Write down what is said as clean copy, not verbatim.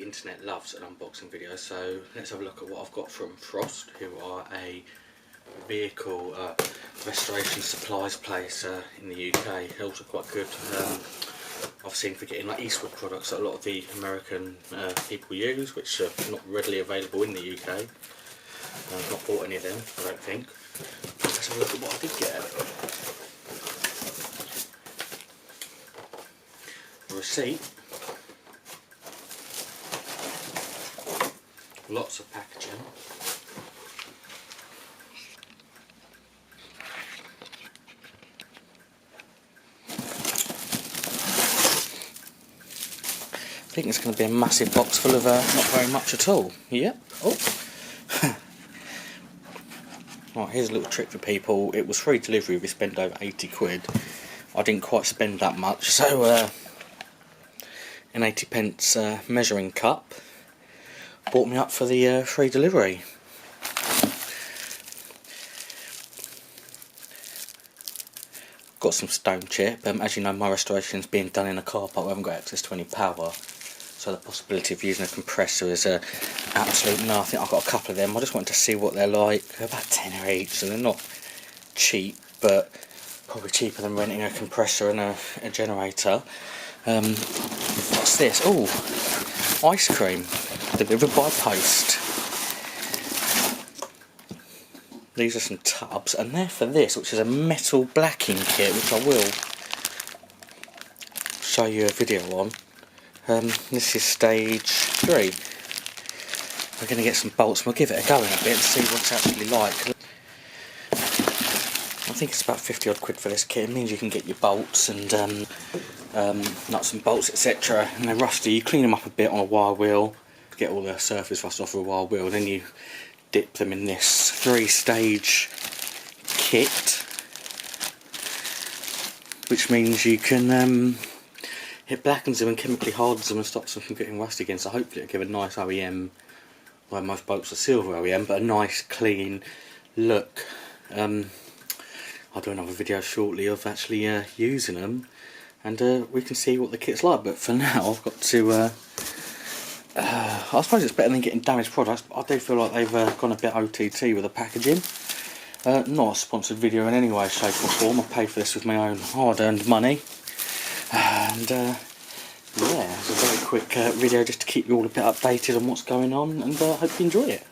internet loves an unboxing video, so let's have a look at what I've got from Frost, who are a vehicle restoration supplies place in the UK. They're also quite good. I've seen for getting like Eastwood products that a lot of the American people use, which are not readily available in the UK. I've not bought any of them, I don't think. Let's have a look at what I did get. A receipt. Lots of packaging. I think it's going to be a massive box full of not very much at all. Yep. Oh. Right, here's a little trick for people. It was free delivery if you spend over 80 quid. I didn't quite spend that much, so an 80p measuring cup bought me up for the free delivery. Got some stone chip. As you know, my restoration is being done in a car park. I haven't got access to any power, so the possibility of using a compressor is absolute no. I think I've got a couple of them. I just wanted to see what they're like. They're about 10 each, so they're not cheap, but probably cheaper than renting a compressor and a generator. What's this? Oh, ice cream delivered by post. These are some tubs, and they're for this, which is a metal blacking kit, which I will show you a video on. This is stage 3. We're going to get some bolts, and we'll give it a go in a bit and see what it's actually like. I think it's about 50 odd quid for this kit. It means you can get your bolts and nuts and bolts, etc. And they're rusty. You clean them up a bit on a wire wheel, get all the surface rust off of a wire wheel, then you dip them in this 3-stage kit, which means you can it blackens them and chemically hardens them and stops them from getting rusty again. So hopefully it'll give a nice OEM, well, most bolts are silver OEM, but a nice clean look. I'll do another video shortly of actually using them, and we can see what the kit's like. But for now, I've got to I suppose it's better than getting damaged products, but I do feel like they've gone a bit OTT with the packaging. Not a sponsored video in any way, shape or form. I paid for this with my own hard-earned money. And yeah, it's a very quick video just to keep you all a bit updated on what's going on, and I hope you enjoy it.